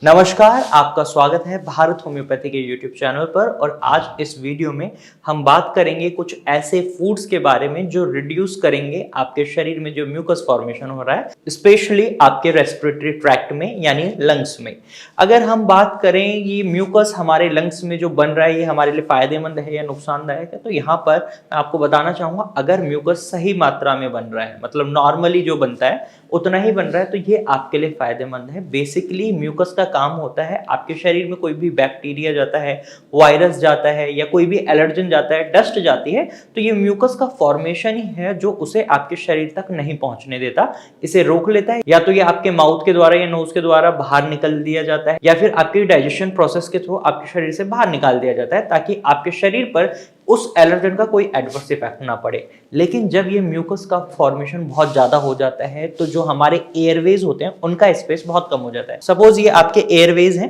नमस्कार, आपका स्वागत है भारत होम्योपैथी के यूट्यूब चैनल पर। और आज इस वीडियो में हम बात करेंगे कुछ ऐसे फूड्स के बारे में जो रिड्यूस करेंगे आपके शरीर में जो म्यूकस फॉर्मेशन हो रहा है, स्पेशली आपके रेस्पिरेटरी ट्रैक्ट में यानी लंग्स में। अगर हम बात करें ये म्यूकस हमारे लंग्स में जो बन रहा है ये हमारे लिए फायदेमंद है या नुकसानदायक है, तो यहाँ पर मैं आपको बताना चाहूँगा, अगर म्यूकस सही मात्रा में बन रहा है, मतलब नॉर्मली जो बनता है उतना ही बन रहा है, तो ये आपके लिए फायदेमंद है। बेसिकली म्यूकस का काम होता है, आपके शरीर में कोई भी बैक्टीरिया जाता है, वायरस जाता है या कोई भी एलर्जन जाता है, डस्ट जाती है, तो ये म्यूकस का फॉर्मेशन ही है जो उसे आपके शरीर तक नहीं पहुंचने देता, इसे रोक लेता है। या तो ये आपके माउथ के द्वारा या नोज के द्वारा बाहर निकल दिया जाता है, या फिर आपके डाइजेशन प्रोसेस के थ्रू आपके शरीर से बाहर निकाल दिया जाता है, ताकि आपके शरीर पर उस एलर्जन का कोई एडवर्स इफेक्ट ना पड़े। लेकिन जब ये म्यूकस का फॉर्मेशन बहुत ज्यादा हो जाता है, तो जो हमारे एयरवेज होते हैं उनका स्पेस बहुत कम हो जाता है। सपोज ये आपके एयरवेज हैं,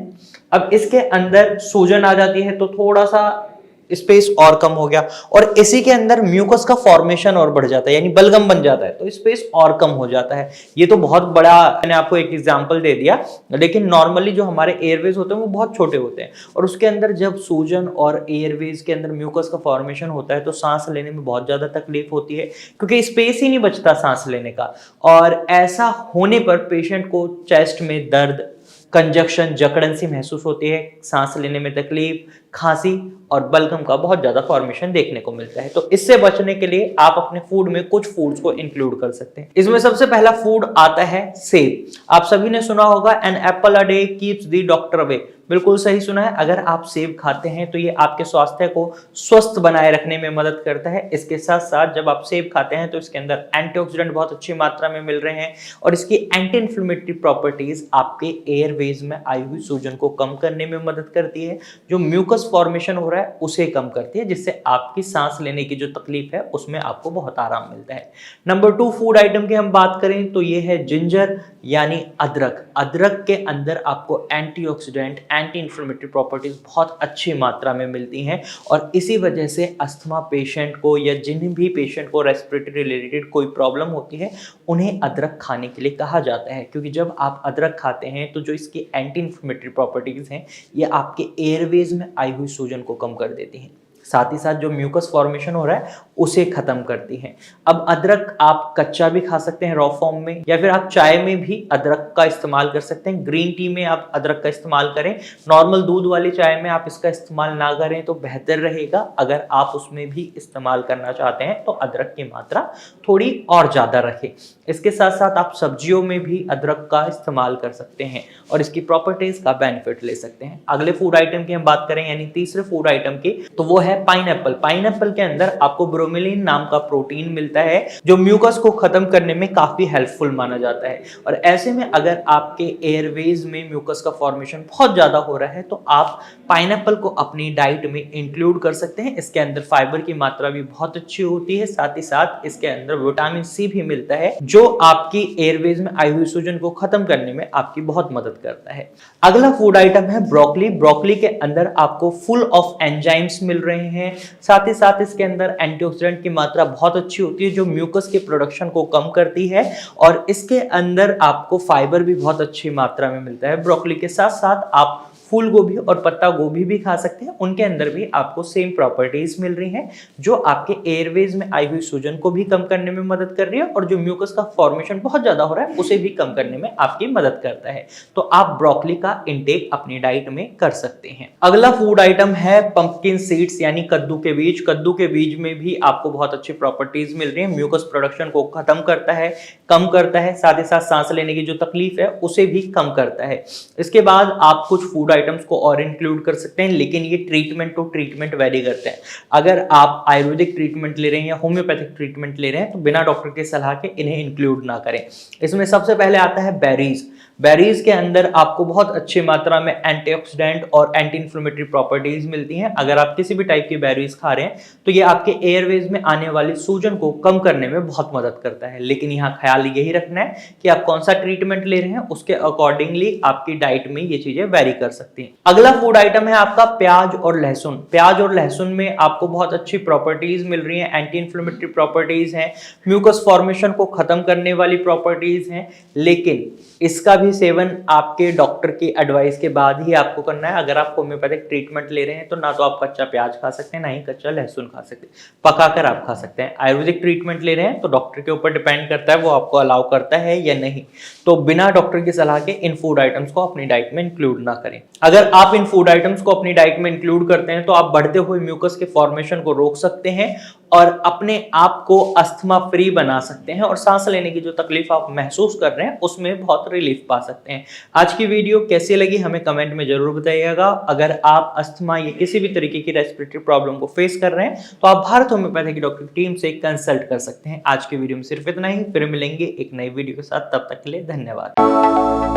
अब इसके अंदर सूजन आ जाती है तो थोड़ा सा स्पेस और कम हो गया, और इसी के अंदर म्यूकस का फॉर्मेशन और बढ़ जाता है, यानी बलगम बन जाता है, तो स्पेस और कम हो जाता है। ये तो बहुत बड़ा, मैंने आपको एक एग्जांपल दे दिया, लेकिन नॉर्मली जो हमारे एयरवेज होते हैं वो बहुत छोटे होते हैं, और उसके अंदर जब सूजन और एयरवेज के अंदर म्यूकस का फॉर्मेशन होता है तो सांस लेने में बहुत ज्यादा तकलीफ होती है, क्योंकि स्पेस ही नहीं बचता सांस लेने का। और ऐसा होने पर पेशेंट को चेस्ट में दर्द, कंजक्शन, जकड़न सी महसूस होती है, सांस लेने में तकलीफ, खांसी और बलगम का बहुत ज्यादा फॉर्मेशन देखने को मिलता है। तो इससे बचने के लिए आप अपने फूड में कुछ फूड्स को इंक्लूड कर सकते हैं। इसमें सबसे पहला फूड आता है सेब। आप सभी ने सुना होगा, an apple a day keeps the doctor away. बिल्कुल सही सुना है। अगर आप सेब खाते हैं तो ये आपके स्वास्थ्य को स्वस्थ बनाए रखने में मदद करता है। इसके साथ साथ जब आप सेब खाते हैं तो इसके अंदर एंटीऑक्सीडेंट बहुत अच्छी मात्रा में मिल रहे हैं, और इसकी एंटी इन्फ्लेमेटरी प्रॉपर्टीज आपके एयरवेज में आई हुई सूजन को कम करने में मदद करती है, जो म्यूकस फॉर्मेशन हो रहा है उसे कम करती है, जिससे आपकी सांस लेने की जो तकलीफ है उसमें आपको बहुत आराम मिलता है। नंबर 2 फूड आइटम की हम बात करें तो ये है जिंजर यानी अदरक। अदरक के अंदर आपको एंटीऑक्सीडेंट, एंटी इन्फ्लेमेटरी प्रॉपर्टीज बहुत अच्छी मात्रा में मिलती हैं, और इसी वजह से अस्थमा पेशेंट को या जिन भी पेशेंट को रेस्पिरेटरी रिलेटेड कोई प्रॉब्लम होती है उन्हें अदरक खाने के लिए कहा जाता है, क्योंकि जब आप अदरक खाते हैं तो जो इसकी एंटी इन्फ्लेमेटरी प्रॉपर्टीज हैं ये आपके एयरवेज में आई हुई सूजन को कम कर देती हैं, साथ ही साथ जो म्यूकस फॉर्मेशन हो रहा है उसे खत्म करती है। अब अदरक आप कच्चा भी खा सकते हैं रॉ फॉर्म में, या फिर आप चाय में भी अदरक का इस्तेमाल कर सकते हैं। ग्रीन टी में आप अदरक का इस्तेमाल करें, नॉर्मल दूध वाली चाय में आप इसका इस्तेमाल ना करें तो बेहतर रहेगा। अगर आप उसमें भी इस्तेमाल करना चाहते हैं तो अदरक की मात्रा थोड़ी और ज्यादा रखें। इसके साथ साथ आप सब्जियों में भी अदरक का इस्तेमाल कर सकते हैं और इसकी प्रॉपर्टीज का बेनिफिट ले सकते हैं। अगले फूड आइटम की हम बात करें, यानी तीसरे फूड आइटम की, तो वो है पाइनएप्पल। पाइनएप्पल के अंदर आपको ब्रोमेलिन नाम का प्रोटीन मिलता है जो म्यूकस को खत्म करने में काफी हेल्पफुल माना जाता है। और ऐसे में अगर आपके एयरवेज में म्यूकस का फॉर्मेशन बहुत ज्यादा हो रहा है तो आप पाइनएप्पल को अपनी डाइट में इंक्लूड कर सकते हैं। इसके अंदर फाइबर की मात्रा भी बहुत अच्छी होती है, साथ ही साथ इसके अंदर विटामिन सी भी मिलता है जो आपकी एयरवेज में आई हुई सूजन को खत्म करने में आपकी बहुत मदद करता है। अगला फूड आइटम है ब्रोकली। ब्रोकली के अंदर आपको फुल ऑफ एंजाइम्स मिल रहे हैं, साथ ही साथ इसके अंदर एंटीऑक्सीडेंट की मात्रा बहुत अच्छी होती है जो म्यूकस के प्रोडक्शन को कम करती है, और इसके अंदर आपको फाइबर भी बहुत अच्छी मात्रा में मिलता है। ब्रोकली के साथ साथ आप फूल गोभी और पत्ता गोभी भी खा सकते हैं, उनके अंदर भी आपको सेम प्रॉपर्टीज मिल रही हैं जो आपके एयरवेज में आई हुई सूजन को भी कम करने में मदद कर रही है, और जो म्यूकस का फॉर्मेशन बहुत ज्यादा हो रहा है उसे भी कम करने में आपकी मदद करता है। तो आप ब्रोकली का इंटेक अपनी डाइट में कर सकते हैं। अगला फूड आइटम है पंपकिन सीड्स यानी कद्दू के बीज। कद्दू के बीज में भी आपको बहुत अच्छी प्रॉपर्टीज मिल रही है, म्यूकस प्रोडक्शन को खत्म करता है, कम करता है, साथ ही साथ सांस लेने की जो तकलीफ है उसे भी कम करता है। इसके बाद आप कुछ फूड आइटम्स को और इंक्लूड कर सकते हैं, लेकिन ये ट्रीटमेंट टू ट्रीटमेंट वेरी करते हैं। अगर आप आयुर्वेदिक ट्रीटमेंट ले रहे हैं या होम्योपैथिक ट्रीटमेंट ले रहे हैं तो बिना डॉक्टर के सलाह के इन्हें इंक्लूड ना करें। इसमें सबसे पहले आता है बेरीज। बेरीज के अंदर आपको बहुत अच्छी मात्रा में एंटीऑक्सीडेंट और एंटी इन्फ्लेमेटरी प्रॉपर्टीज मिलती हैं। अगर आप किसी भी टाइप की बेरीज खा रहे हैं तो ये आपके एयरवेज में आने वाली सूजन को कम करने में बहुत मदद करता है। लेकिन यहाँ ख्याल यही रखना है कि आप कौन सा ट्रीटमेंट ले रहे हैं, उसके अकॉर्डिंगली आपकी डाइट में ये चीजें वेरी कर सकती हैं। अगला फूड आइटम है आपका प्याज और लहसुन। प्याज और लहसुन में आपको बहुत अच्छी प्रॉपर्टीज मिल रही हैं, एंटी इन्फ्लेमेटरी प्रॉपर्टीज हैं, म्यूकस फॉर्मेशन को खत्म करने वाली प्रॉपर्टीज हैं, लेकिन इसका भी सेवन आपके डॉक्टर की एडवाइस के बाद ही आपको करना है। अगर आप होम्योपैथिक ट्रीटमेंट ले रहे हैं तो ना तो आप कच्चा प्याज खा सकते हैं, ना ही कच्चा लहसुन खा सकते हैं, पकाकर आप खा सकते हैं। आयुर्वेदिक ट्रीटमेंट ले रहे हैं तो डॉक्टर के ऊपर डिपेंड करता है वो आपको अलाउ करता है या नहीं। तो बिना डॉक्टर की सलाह के इन फूड आइटम्स को अपनी डाइट में इंक्लूड ना करें। अगर आप इन फूड आइटम्स को अपनी डाइट में इंक्लूड करते हैं तो आप बढ़ते हुए म्यूकस के फॉर्मेशन को रोक सकते हैं और अपने आप को अस्थमा फ्री बना सकते हैं और सांस लेने की जो तकलीफ आप महसूस कर रहे हैं उसमें बहुत रिलीफ पा सकते हैं। आज की वीडियो कैसी लगी हमें कमेंट में जरूर बताइएगा। अगर आप अस्थमा या किसी भी तरीके की रेस्पिरेटरी प्रॉब्लम को फेस कर रहे हैं तो आप भारत होम्योपैथी की डॉक्टर की टीम से कंसल्ट कर सकते हैं। आज की वीडियो में सिर्फ इतना ही, फिर मिलेंगे एक नई वीडियो के साथ, तब तक के लिए धन्यवाद।